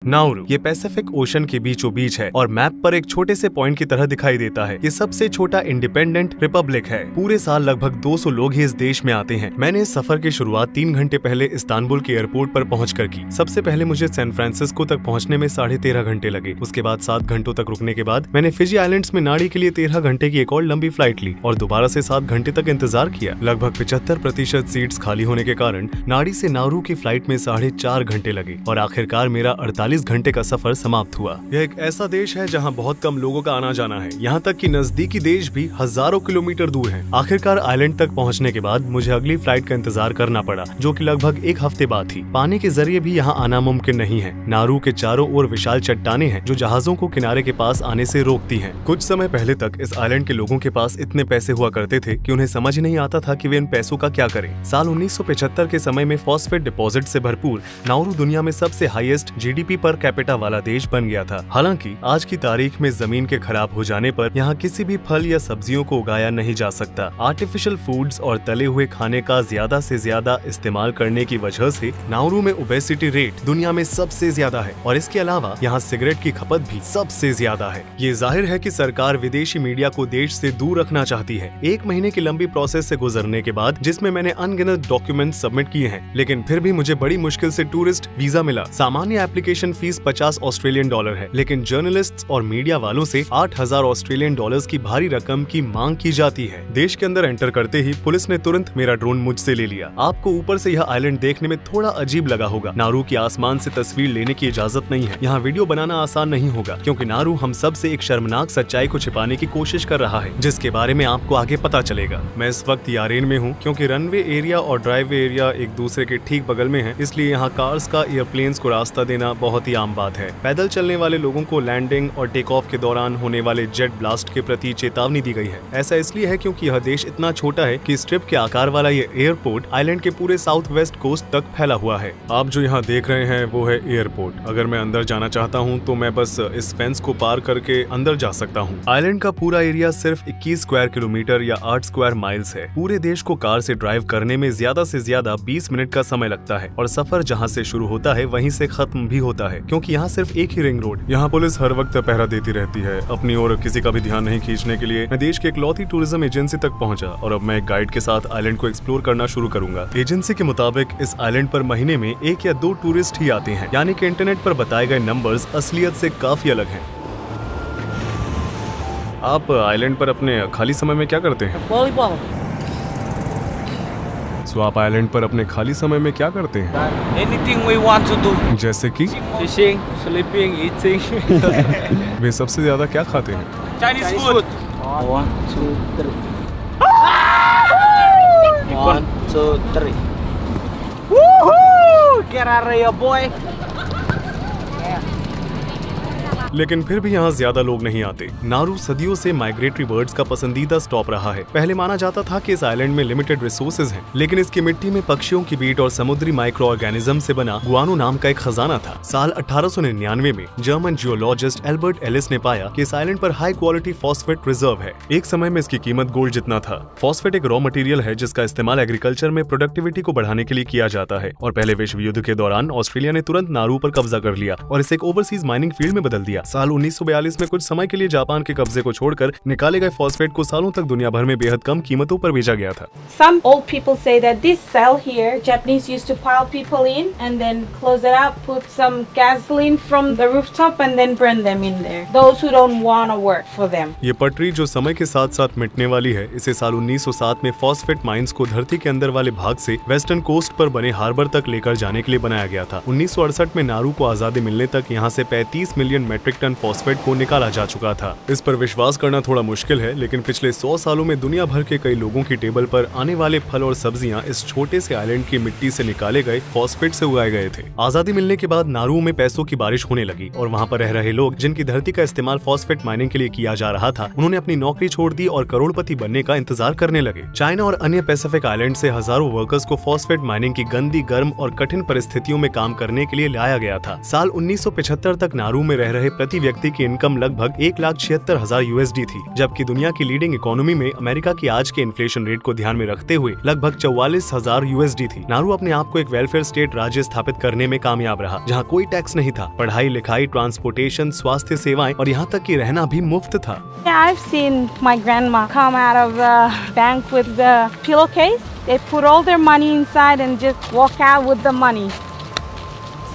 Nauru ये Pacific ocean के बीचों बीच है और मैप पर एक छोटे से पॉइंट की तरह दिखाई देता है। ये सबसे छोटा इंडिपेंडेंट रिपब्लिक है। पूरे साल लगभग 200 लोग ही इस देश में आते हैं। मैंने इस सफर की शुरुआत 3 घंटे पहले इस्तांबुल के एयरपोर्ट पर पहुंचकर की। सबसे पहले मुझे सैन फ्रांसिस्को तक पहुंचने में 13.5 घंटे लगे। उसके बाद 7 घंटों तक रुकने के बाद मैंने फिजी आइलैंड्स में नाड़ी के लिए 13 घंटे की एक और लंबी फ्लाइट ली और दोबारा से 7 घंटे तक इंतजार किया। लगभग 75% सीट्स खाली होने के कारण नाड़ी से नाउरू की फ्लाइट में 4.5 घंटे लगे और आखिरकार मेरा 48 घंटे का सफर समाप्त हुआ। यह एक ऐसा देश है जहां बहुत कम लोगों का आना जाना है। यहां तक कि नजदीकी देश भी हजारों किलोमीटर दूर हैं। आखिरकार आइलैंड तक पहुंचने के बाद मुझे अगली फ्लाइट का इंतजार करना पड़ा, जो कि लगभग 1 हफ्ते बाद थी। पानी के जरिए भी यहां आना मुमकिन नहीं है। नाउरू के चारों ओर विशाल चट्टानें हैं जो जहाजों को किनारे के पास आने से रोकती हैं। कुछ समय पहले तक इस आइलैंड के लोगों के पास इतने पैसे हुआ करते थे कि उन्हें समझ नहीं आता था कि वे इन पैसों का क्या करें। साल 1975 के समय में फॉस्फेट डिपॉजिट से भरपूर नाउरू दुनिया में सबसे हाईएस्ट जीडीपी पर कैपिटा वाला देश बन गया था। हालांकि आज की तारीख में जमीन के खराब हो जाने पर यहाँ किसी भी फल या सब्जियों को उगाया नहीं जा सकता। आर्टिफिशियल फूड्स और तले हुए खाने का ज्यादा से ज्यादा इस्तेमाल करने की वजह से नाउरू में ओबेसिटी रेट दुनिया में सबसे ज्यादा है और इसके अलावा यहाँ सिगरेट की खपत भी सबसे ज्यादा है। ये जाहिर है कि सरकार विदेशी मीडिया को देश से दूर रखना चाहती है। 1 महीने की लंबी प्रोसेस से गुजरने के बाद, जिसमें मैंने अनगिनत डॉक्यूमेंट सबमिट किए हैं, लेकिन फिर भी मुझे बड़ी मुश्किल से टूरिस्ट वीजा मिला। सामान्य एप्लीकेशन फीस 50 ऑस्ट्रेलियन डॉलर है, लेकिन जर्नलिस्ट्स और मीडिया वालों से 8,000 ऑस्ट्रेलियन डॉलर्स की भारी रकम की मांग की जाती है। देश के अंदर एंटर करते ही पुलिस ने तुरंत मेरा ड्रोन मुझसे ले लिया। आपको ऊपर से यह आइलैंड देखने में थोड़ा अजीब लगा होगा। नाउरू की आसमान से तस्वीर लेने की इजाजत नहीं है। यहाँ वीडियो बनाना आसान नहीं होगा, क्योंकि नाउरू हम सब से एक शर्मनाक सच्चाई को छिपाने की कोशिश कर रहा है, जिसके बारे में आपको आगे पता चलेगा। मैं इस वक्त यारेन में हूँ, क्योंकि रनवे एरिया और ड्राइववे एरिया एक दूसरे के ठीक बगल में है, इसलिए यहाँ कार्स का एयरप्लेन्स को रास्ता देना बहुत ही आम बात है। पैदल चलने वाले लोगों को लैंडिंग और टेक ऑफ के दौरान होने वाले जेट ब्लास्ट के प्रति चेतावनी दी गई है। ऐसा इसलिए है क्योंकि यह देश इतना छोटा है कि स्ट्रिप के आकार वाला ये एयरपोर्ट आइलैंड के पूरे साउथ वेस्ट कोस्ट तक फैला हुआ है। आप जो यहाँ देख रहे हैं वो है एयरपोर्ट। अगर मैं अंदर जाना चाहता हूँ तो मैं बस इस फेंस को पार करके अंदर जा सकता हूँ। आइलैंड का पूरा एरिया सिर्फ 21 स्क्वायर किलोमीटर या 8 स्क्वायर माइल्स है। पूरे देश को कार से ड्राइव करने में ज्यादा से ज्यादा 20 मिनट का समय लगता है और सफर जहाँ से शुरू होता है वहीं से खत्म भी होता है, क्योंकि यहाँ सिर्फ एक ही रिंग रोड। यहाँ पुलिस हर वक्त पहरा देती रहती है। अपनी ओर किसी का भी ध्यान नहीं खींचने के लिए मैं देश की इकलौती टूरिज्म एजेंसी तक पहुंचा और अब मैं एक गाइड के साथ आइलैंड को एक्सप्लोर करना शुरू करूंगा। एजेंसी के मुताबिक इस आइलैंड पर महीने में 1 या 2 टूरिस्ट ही आते हैं, यानी कि इंटरनेट पर बताए गए नंबर्स असलियत से काफी अलग हैं। आप आइलैंड पर अपने खाली समय में क्या करते हैं? वॉलीबॉल। सो आप आइलैंड पर अपने खाली समय में क्या करते हैं? Anything we want to do. जैसे कि Fishing, sleeping, eating. वे सबसे ज्यादा क्या खाते हैं? Chinese food. 1, 2, 3. 1, 2, 3. Woohoo! Get out of here, boy. लेकिन फिर भी यहाँ ज्यादा लोग नहीं आते। नाउरू सदियों से माइग्रेटरी बर्ड्स का पसंदीदा स्टॉप रहा है। पहले माना जाता था कि इस आइलैंड में लिमिटेड रिसोर्सेज हैं, लेकिन इसकी मिट्टी में पक्षियों की बीट और समुद्री माइक्रो ऑर्गेनिज्म से बना गुआनो नाम का एक खजाना था। साल 1899 में जर्मन जियोलॉजिस्ट एल्बर्ट एलिस ने पाया कि इस आइलैंड पर हाई क्वालिटी फॉस्फेट रिजर्व है। एक समय में इसकी कीमत गोल्ड जितना था। फॉस्फेट एक रॉ मटेरियल है जिसका इस्तेमाल एग्रीकल्चर में प्रोडक्टिविटी को बढ़ाने के लिए किया जाता है और पहले विश्व युद्ध के दौरान ऑस्ट्रेलिया ने तुरंत नाउरू पर कब्जा कर लिया और इसे एक ओवरसीज माइनिंग फील्ड में बदल दिया। साल 1942 में कुछ समय के लिए जापान के कब्जे को छोड़कर निकाले गए फॉस्फेट को सालों तक दुनिया भर में बेहद कम कीमतों पर बेचा गया था। Some old people say that this cell here, Japanese used to pile people in and then close it up, put some gasoline from the rooftop and then burn them in there. Those who don't want to work for them. ये पटरी जो समय के साथ साथ मिटने वाली है, इसे साल 1907 में फॉस्फेट माइंस को धरती के अंदर वाले भाग से वेस्टर्न कोस्ट पर बने हार्बर तक लेकर जाने के लिए बनाया गया था। 1968 में नाउरू को आजादी मिलने तक यहाँ से 35 मिलियन मेट्रिक टन फॉस्फेट को निकाला जा चुका था। इस पर विश्वास करना थोड़ा मुश्किल है, लेकिन पिछले 100 सालों में दुनिया भर के कई लोगों की टेबल पर आने वाले फल और सब्जियां इस छोटे से आइलैंड की मिट्टी से निकाले गए फॉस्फेट से उगाए गए थे। आजादी मिलने के बाद नाउरू में पैसों की बारिश होने लगी और वहाँ पर रह रहे लोग, जिनकी धरती का इस्तेमाल फॉस्फेट माइनिंग के लिए किया जा रहा था, उन्होंने अपनी नौकरी छोड़ दी और करोड़पति बनने का इंतजार करने लगे। चाइना और अन्य पैसिफिक आइलैंड से हजारों वर्कर्स को फॉस्फेट माइनिंग की गंदी, गर्म और कठिन परिस्थितियों में काम करने के लिए लाया गया था। साल 1975 तक नाउरू में रह रहे प्रति व्यक्ति की इनकम लगभग 1,76,000 USD थी, जबकि दुनिया की लीडिंग इकोनॉमी में अमेरिका की आज के इन्फ्लेशन रेट को ध्यान में रखते हुए लगभग 44,000 USD थी। नारू अपने आप को एक वेलफेयर स्टेट राज्य स्थापित करने में कामयाब रहा, जहाँ कोई टैक्स नहीं था। पढ़ाई लिखाई, ट्रांसपोर्टेशन, स्वास्थ्य सेवाएं और यहाँ तक कि रहना भी मुफ्त था। I've seen my grandma come out of the bank with the pillowcase. They put all their money inside and just walk out with the money.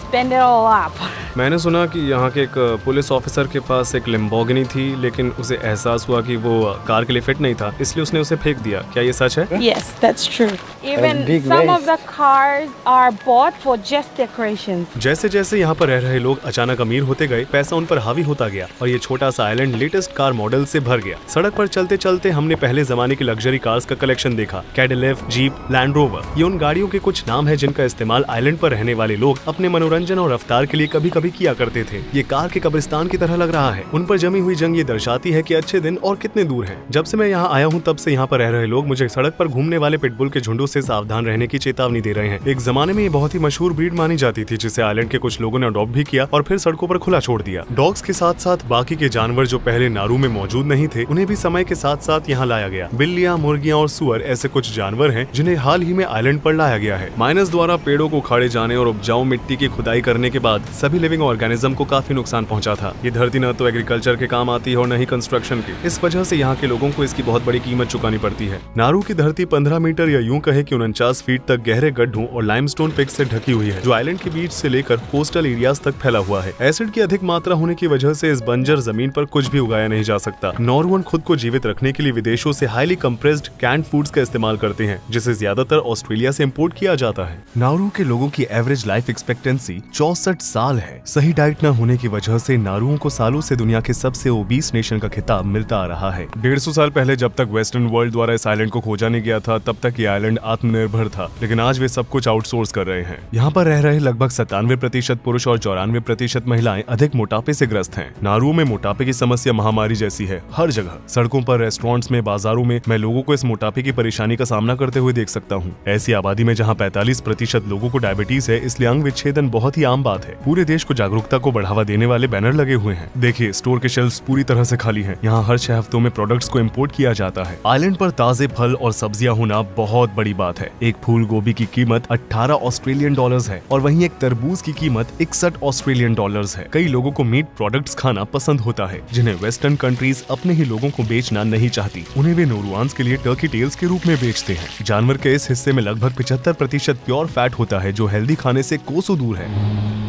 Spend it all up. मैंने सुना कि यहाँ के एक पुलिस ऑफिसर के पास एक Lamborghini थी, लेकिन उसे एहसास हुआ कि वो कार के लिए फिट नहीं था, इसलिए उसने उसे फेंक दिया। क्या ये सच है? Yes, that's true. Even big some waste. of the cars are bought for just decorations. जैसे जैसे यहाँ पर रह रहे लोग अचानक अमीर होते गए, पैसा उन पर हावी होता गया और ये छोटा सा आइलैंड लेटेस्ट कार मॉडल से भर गया। सड़क पर चलते चलते हमने पहले जमाने की लग्जरी कार्स का कलेक्शन देखा। कैडिलैक, जीप, लैंड रोवर, ये उन गाड़ियों के कुछ नाम है जिनका इस्तेमाल आइलैंड पर रहने वाले लोग अपने मनोरंजन और रफ्तार के लिए कभी कभी किया करते थे। ये कार के कब्रिस्तान की तरह लग रहा है। उन पर जमी हुई जंग ये दर्शाती है कि अच्छे दिन और कितने दूर हैं। जब से मैं यहाँ आया हूँ तब से यहाँ पर रह रहे लोग मुझे सड़क पर घूमने वाले पिटबुल के झुंडों से सावधान रहने की चेतावनी दे रहे हैं। एक जमाने में ये बहुत ही मशहूर ब्रीड मानी जाती थी, जिसे आइलैंड के कुछ लोगों ने अडॉप्ट भी किया और फिर सड़कों पर खुला छोड़ दिया। डॉग्स के साथ साथ बाकी के जानवर जो पहले नारू में मौजूद नहीं थे, उन्हें भी समय के साथ साथ यहाँ लाया गया। बिल्लियाँ, मुर्गियाँ और सुअर ऐसे कुछ जानवर हैं जिन्हें हाल ही में आइलैंड पर लाया गया है। माइनस द्वारा पेड़ों को उखाड़े जाने और उपजाऊ मिट्टी की खुदाई करने के बाद सभी लिविंग ऑर्गेनिज्म को काफी नुकसान पहुंचा था। ये धरती न तो एग्रीकल्चर के काम आती है और न ही कंस्ट्रक्शन की। इस वजह से यहाँ के लोगों को इसकी बहुत बड़ी कीमत चुकानी पड़ती है। नारू की धरती 15 मीटर या यूं कहे कि 49 फीट तक गहरे गड्ढों और लाइमस्टोन पिक्स से ढकी हुई है, जो आइलैंड के बीच से लेकर कोस्टल एरियाज तक फैला हुआ है। एसिड की अधिक मात्रा होने की वजह से इस बंजर जमीन पर कुछ भी उगाया नहीं जा सकता। नॉर्वन खुद को जीवित रखने के लिए विदेशों से हाईली कंप्रेस्ड कैंड फूड्स का इस्तेमाल करते हैं, जिसे ज्यादातर ऑस्ट्रेलिया से इम्पोर्ट किया जाता है। नारू के लोगों की एवरेज लाइफ एक्सपेक्टेंसी 64 साल है। सही डाइट न होने की वजह से नारुओं को सालों से दुनिया के सबसे ओबीस नेशन का खिताब मिलता आ रहा है। 150 साल पहले जब तक वेस्टर्न वर्ल्ड द्वारा इस आइलैंड को खोजा नहीं गया था, तब तक ये आइलैंड आत्मनिर्भर था, लेकिन आज वे सब कुछ आउटसोर्स कर रहे हैं। यहाँ पर रह रहे लगभग 97% पुरुष और 94% महिलाएं अधिक मोटापे से ग्रस्त हैं। नारुओं में मोटापे की समस्या महामारी जैसी है। हर जगह सड़कों पर, रेस्टोरेंट्स में, बाजारों में मैं लोगों को इस मोटापे की परेशानी का सामना करते हुए देख सकता हूँ। ऐसी आबादी में जहाँ 45% लोगों को डायबिटीज है, इसलिए अंग विच्छेदन बहुत ही आम बात है। पूरे देश को जागरूकता को बढ़ावा देने वाले बैनर लगे हुए हैं। देखिए, स्टोर के शेल्फ्स पूरी तरह से खाली हैं। यहाँ हर 6 हफ्तों में प्रोडक्ट्स को इंपोर्ट किया जाता है। आइलैंड पर ताजे फल और सब्जियां होना बहुत बड़ी बात है। एक फूल गोभी की कीमत 18 ऑस्ट्रेलियन डॉलर्स है और वहीं एक तरबूज की कीमत 61 ऑस्ट्रेलियन डॉलर्स है। कई लोगों को मीट प्रोडक्ट्स खाना पसंद होता है, जिन्हें वेस्टर्न कंट्रीज अपने ही लोगों को बेचना नहीं चाहती। उन्हें वे नोरुआन्स के लिए टर्की टेल्स के रूप में बेचते हैं। जानवर के इस हिस्से में लगभग 75% प्योर फैट होता है, जो हेल्दी खाने से कोसों दूर है।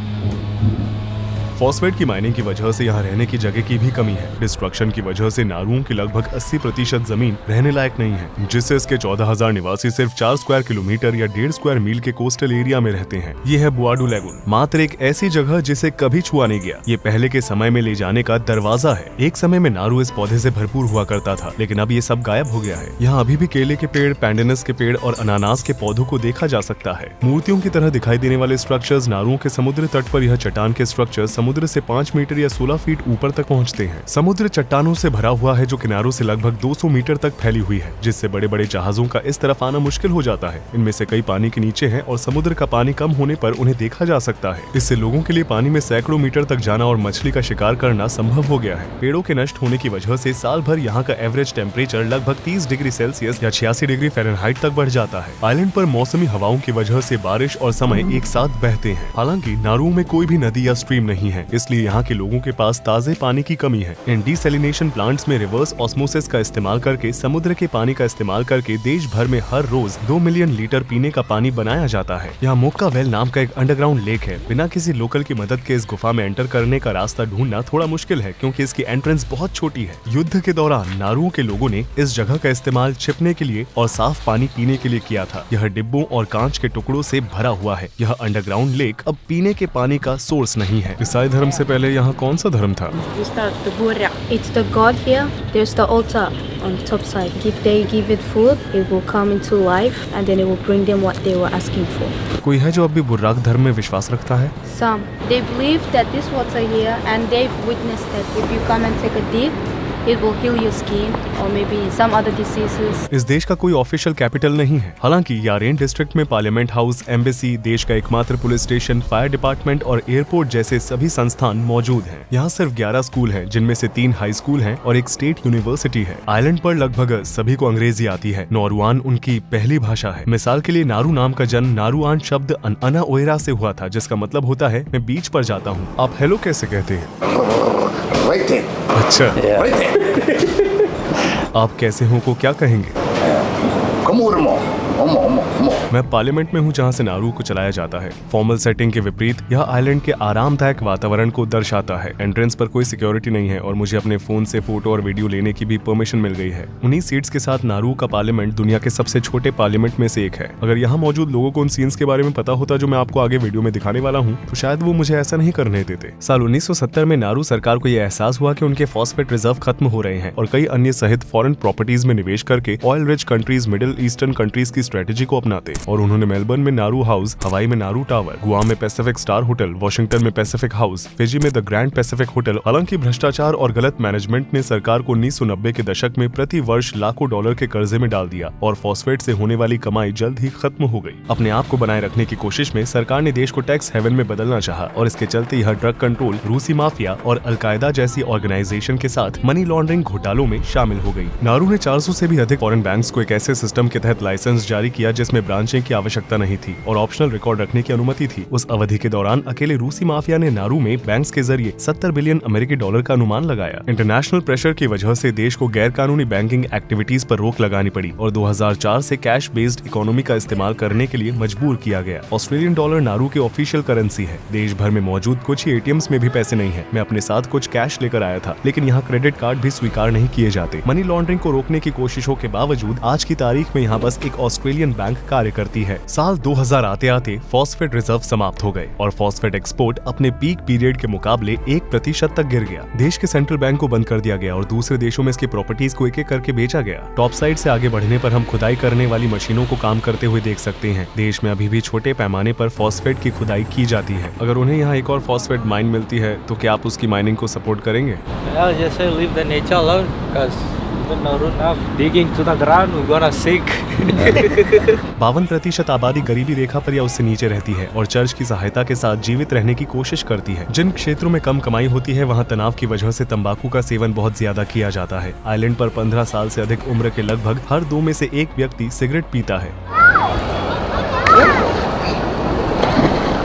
फॉस्फेट की माइनिंग की वजह से यहाँ रहने की जगह की भी कमी है। डिस्ट्रक्शन की वजह से नारुओं की लगभग 80% जमीन रहने लायक नहीं है, जिससे इसके 14,000 निवासी सिर्फ 4 स्क्वायर किलोमीटर या 1.5 स्क्वायर मील के कोस्टल एरिया में रहते हैं। ये है बुआडू लैगून, मात्र एक ऐसी जगह जिसे कभी छुआ नहीं गया। ये पहले के समय में ले जाने का दरवाजा है। एक समय में नारू इस पौधे से भरपूर हुआ करता था, लेकिन अब ये सब गायब हो गया है। यहाँ अभी भी केले के पेड़, पैंडेनस के पेड़ और अनानास के पौधों को देखा जा सकता है। मूर्तियों की तरह दिखाई देने वाले स्ट्रक्चर्स नारुओं के समुद्र तट पर यह चट्टान के स्ट्रक्चर समुद्र से 5 मीटर या 16 फीट ऊपर तक पहुंचते हैं। समुद्र चट्टानों से भरा हुआ है, जो किनारों से लगभग 200 मीटर तक फैली हुई है, जिससे बड़े बड़े जहाजों का इस तरफ आना मुश्किल हो जाता है। इनमें से कई पानी के नीचे हैं और समुद्र का पानी कम होने पर उन्हें देखा जा सकता है। इससे लोगों के लिए पानी में सैकड़ों मीटर तक जाना और मछली का शिकार करना संभव हो गया है। पेड़ों के नष्ट होने की वजह से साल भर यहाँ का एवरेज टेम्परेचर लगभग 30 डिग्री सेल्सियस या 86 डिग्री फ़ारेनहाइट तक बढ़ जाता है। आइलैंड पर मौसमी हवाओं की वजह से बारिश और समय एक साथ बहते हैं। हालांकि नारुओं में कोई भी नदी या स्ट्रीम नहीं है, इसलिए यहाँ के लोगों के पास ताजे पानी की कमी है। इन डिसैलिनेशन प्लांट्स में रिवर्स ऑस्मोसिस का इस्तेमाल करके समुद्र के पानी का इस्तेमाल करके देश भर में हर रोज 2 मिलियन लीटर पीने का पानी बनाया जाता है। यहाँ मोक्का वेल नाम का एक अंडरग्राउंड लेक है। बिना किसी लोकल की मदद के इस गुफा में एंटर करने का रास्ता ढूंढना थोड़ा मुश्किल है, क्योंकि इसकी एंट्रेंस बहुत छोटी है। युद्ध के दौरान नारुओं के लोगों ने इस जगह का इस्तेमाल छिपने के लिए और साफ पानी पीने के लिए किया था। यह डिब्बों और कांच के टुकड़ों से भरा हुआ है। यह अंडरग्राउंड लेक अब पीने के पानी का सोर्स नहीं है। ईसाई धर्म से पहले यहाँ कौन सा धर्म था? It's the god here. There's the altar on the top side. If they give it food, it will come into life and then it will bring them what they were asking for. कोई है जो अब भी बुर्राक धर्म में विश्वास रखता है? Some. They believe that this water here and they've witnessed that if you come and take a dip, it will heal your skin or maybe some other diseases. इस देश का कोई ऑफिशियल कैपिटल नहीं है। हालांकि यारेन डिस्ट्रिक्ट में parliament house, embassy, देश का एकमात्र पुलिस स्टेशन, फायर डिपार्टमेंट और एयरपोर्ट जैसे सभी संस्थान मौजूद हैं। यहाँ सिर्फ 11 स्कूल हैं, जिनमें से 3 हाई स्कूल हैं और एक स्टेट यूनिवर्सिटी है। आइलैंड पर लगभग सभी को अंग्रेजी आती है। नौरुआन उनकी पहली भाषा है। मिसाल के लिए नारू नाम का जन्म नारुआन शब्द अना ओएरा से हुआ था, जिसका मतलब होता है मैं बीच पर जाता हूँ। आप हेलो कैसे कहते हैं? अच्छा, आप कैसे हो को क्या कहेंगे? मैं पार्लियामेंट में हूँ, जहाँ से नारू को चलाया जाता है। फॉर्मल सेटिंग के विपरीत यह आइलैंड के आरामदायक वातावरण को दर्शाता है। एंट्रेंस पर कोई सिक्योरिटी नहीं है और मुझे अपने फोन से फोटो और वीडियो लेने की भी परमिशन मिल गई है। उन्हीं सीट्स के साथ नारू का पार्लियामेंट दुनिया के सबसे छोटे पार्लियामेंट में से एक है। अगर यहाँ मौजूद लोगों को उन सीन्स के बारे में पता होता जो मैं आपको आगे वीडियो में दिखाने वाला हूँ, तो शायद वो मुझे ऐसा नहीं करने देते। साल 1970 में नारू सरकार को यह एहसास हुआ कि उनके फॉस्फेट रिजर्व खत्म हो रहे हैं और कई अन्य सहित फॉरेन प्रॉपर्टीज में निवेश करके oil rich countries, middle eastern countries की स्ट्रेटेजी को अपनाते और उन्होंने मेलबर्न में नारू हाउस, हवाई में नारू टावर, गुआम में पैसिफिक स्टार होटल, वॉशिंगटन में पैसिफिक हाउस, फिजी में द ग्रैंड पैसिफिक होटल। हालांकि भ्रष्टाचार और गलत मैनेजमेंट ने सरकार को 1990 के दशक में प्रति वर्ष लाखों डॉलर के कर्जे में डाल दिया और फॉस्फेट से होने वाली कमाई जल्द ही खत्म हो गई। अपने आप को बनाए रखने की कोशिश में सरकार ने देश को टैक्स हेवन में बदलना चाहा और इसके चलते यह ड्रग कंट्रोल, रूसी माफिया और अलकायदा जैसी ऑर्गेनाइजेशन के साथ मनी लॉन्ड्रिंग घोटालों में शामिल हो गई। नारू ने 400 से भी अधिक फॉरेन बैंक्स को एक ऐसे सिस्टम के तहत लाइसेंस जारी किया जिसमें ब्रांचिंग की आवश्यकता नहीं थी और ऑप्शनल रिकॉर्ड रखने की अनुमति थी। उस अवधि के दौरान अकेले रूसी माफिया ने नारू में बैंक्स के जरिए 70 बिलियन अमेरिकी डॉलर का अनुमान लगाया। इंटरनेशनल प्रेशर की वजह से देश को गैर कानूनी बैंकिंग एक्टिविटीज पर रोक लगानी पड़ी और 2004 से कैश बेस्ड इकोनॉमी का इस्तेमाल करने के लिए मजबूर किया गया। ऑस्ट्रेलियन डॉलर नारू की ऑफिशियल करेंसी है। देश भर में मौजूद कुछ ही एटीएम्स में भी पैसे नहीं है। मैं अपने साथ कुछ कैश लेकर आया था, लेकिन यहाँ क्रेडिट कार्ड भी स्वीकार नहीं किए जाते। मनी लॉन्ड्रिंग को रोकने की कोशिशों के बावजूद आज की तारीख में यहाँ बस एक ऑस्ट्रेलियन बैंक कार्य करती है। साल 2000 आते आते फॉस्फेट रिजर्व समाप्त हो गए और फॉस्फेट एक्सपोर्ट अपने पीक पीरियड के मुकाबले 1% तक गिर गया। देश के सेंट्रल बैंक को बंद कर दिया गया और दूसरे देशों में इसकी प्रॉपर्टीज को एक एक करके बेचा गया। टॉप साइड से आगे बढ़ने पर हम खुदाई करने वाली मशीनों को काम करते हुए देख सकते हैं। देश में अभी भी छोटे पैमाने पर फॉस्फेट की खुदाई की जाती है। अगर उन्हें यहाँ एक और फॉस्फेट माइन मिलती है तो क्या आप उसकी माइनिंग को सपोर्ट करेंगे? Well, just say leave the nature alone, because even though enough digging to the ground, we're gonna sink. 52% आबादी गरीबी रेखा पर या उससे नीचे रहती है और चर्च की सहायता के साथ जीवित रहने की कोशिश करती है। जिन क्षेत्रों में कम कमाई होती है वहाँ तनाव की वजह से तंबाकू का सेवन बहुत ज्यादा किया जाता है। आइलैंड पर 15 साल से अधिक उम्र के लगभग हर 2 में से 1 व्यक्ति सिगरेट पीता है।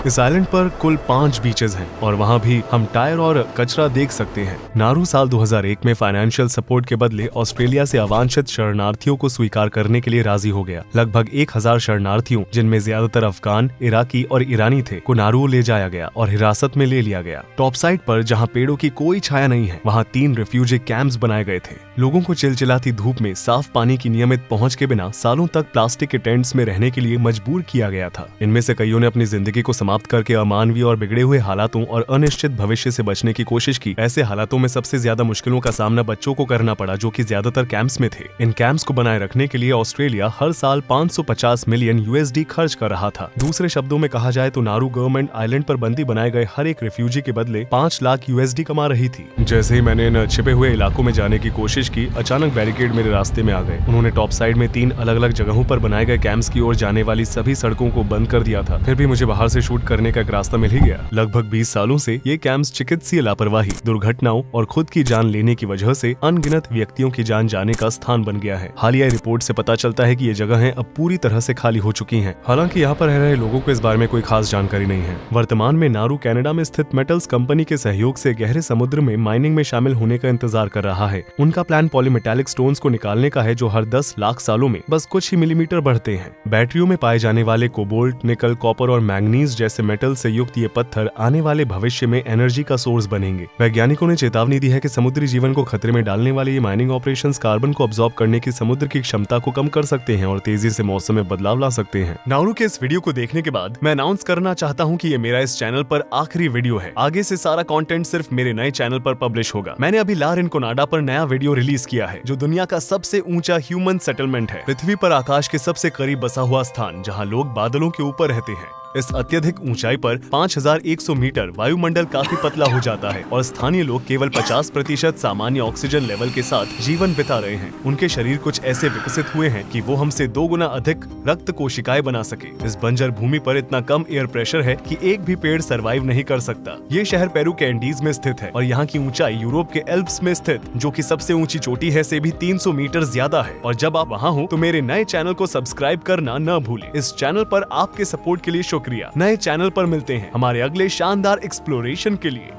इस आइलैंड पर कुल 5 बीचेस हैं और वहाँ भी हम टायर और कचरा देख सकते हैं। नारू साल 2001 में फाइनेंशियल सपोर्ट के बदले ऑस्ट्रेलिया से अवांछित शरणार्थियों को स्वीकार करने के लिए राजी हो गया। लगभग 1000 शरणार्थियों, जिनमें ज्यादातर अफगान, इराकी और ईरानी थे, को नारू ले जाया गया और हिरासत में ले लिया गया। टॉप साइड पर जहाँ पेड़ों की कोई छाया नहीं है, वहाँ 3 रिफ्यूजी कैंप्स बनाए गए थे। लोगों को चिलचिलाती धूप में साफ पानी की नियमित पहुँच के बिना सालों तक प्लास्टिक के टेंट्स में रहने के लिए मजबूर किया गया था। इनमें से कईयों ने अपनी जिंदगी को समाप्त करके अमानवीय और बिगड़े हुए हालातों और अनिश्चित भविष्य से बचने की कोशिश की। ऐसे हालातों में सबसे ज्यादा मुश्किलों का सामना बच्चों को करना पड़ा, जो कि ज्यादातर कैंप्स में थे। इन कैंप्स को बनाए रखने के लिए ऑस्ट्रेलिया हर साल 550 मिलियन USD खर्च कर रहा था। दूसरे शब्दों में कहा जाए तो नारू गवर्नमेंट आइलैंड पर बंदी बनाए गए हर एक रिफ्यूजी के बदले 5 लाख USD कमा रही थी। जैसे ही मैंने इन छिपे हुए इलाकों में जाने की कोशिश की, अचानक बैरिकेड मेरे रास्ते में आ गए। उन्होंने टॉप साइड में 3 अलग अलग जगहों पर बनाए गए कैंप्स की ओर जाने वाली सभी सड़कों को बंद कर दिया था। फिर भी मुझे बाहर से शूट करने का एक रास्ता मिल ही गया। लगभग 20 सालों से ये कैंप्स चिकित्सीय लापरवाही, दुर्घटनाओं और खुद की जान लेने की वजह से अनगिनत व्यक्तियों की जान जाने का स्थान बन गया है। हालिया रिपोर्ट से पता चलता है कि ये जगहें अब पूरी तरह से खाली हो चुकी हैं। हालांकि यहाँ पर रह रहे लोगों को इस बारे में कोई खास जानकारी नहीं है। वर्तमान में नारू कनाडा में स्थित मेटल्स कंपनी के सहयोग से गहरे समुद्र में माइनिंग में शामिल होने का इंतजार कर रहा है। उनका प्लान पॉलीमेटालिक स्टोन्स को निकालने का है, जो हर 10 लाख सालों में बस कुछ ही मिलीमीटर बढ़ते हैं। बैटरियों में पाए जाने वाले कोबाल्ट, निकल, कॉपर और मैंगनीज जैसे मेटल से युक्त ये पत्थर आने वाले भविष्य में एनर्जी का सोर्स बनेंगे। वैज्ञानिकों ने चेतावनी दी है कि समुद्री जीवन को खतरे में डालने वाले ये माइनिंग ऑपरेशंस कार्बन को अब्सॉर्ब करने की समुद्र की क्षमता को कम कर सकते हैं और तेजी से मौसम में बदलाव ला सकते हैं। नारू के इस वीडियो को देखने के बाद मैं अनाउंस करना चाहता हूँ कि ये मेरा इस चैनल पर आखिरी वीडियो है। आगे से सारा कंटेंट सिर्फ मेरे नए चैनल पर पब्लिश होगा। मैंने अभी लारेन कनाडा पर नया वीडियो रिलीज किया है, जो दुनिया का सबसे ऊंचा ह्यूमन सेटलमेंट है। पृथ्वी पर आकाश के सबसे करीब बसा हुआ स्थान, जहाँ लोग बादलों के ऊपर रहते हैं। इस अत्यधिक ऊंचाई पर 5100 मीटर वायुमंडल काफी पतला हो जाता है और स्थानीय लोग केवल 50% सामान्य ऑक्सीजन लेवल के साथ जीवन बिता रहे हैं। उनके शरीर कुछ ऐसे विकसित हुए हैं कि वो हमसे 2 गुना अधिक रक्त कोशिकाएं बना सके। इस बंजर भूमि पर इतना कम एयर प्रेशर है कि एक भी पेड़ सरवाइव नहीं कर सकता। ये शहर पेरू के एंडीज में स्थित है और यहाँ की ऊंचाई यूरोप के एल्प्स में स्थित, जो कि सबसे ऊंची चोटी है, से भी 300 मीटर ज्यादा है। और जब आप वहाँ हो तो मेरे नए चैनल को सब्सक्राइब करना न भूलें। इस चैनल पर आपके सपोर्ट के लिए शुक्रिया। नए चैनल पर मिलते हैं हमारे अगले शानदार एक्सप्लोरेशन के लिए।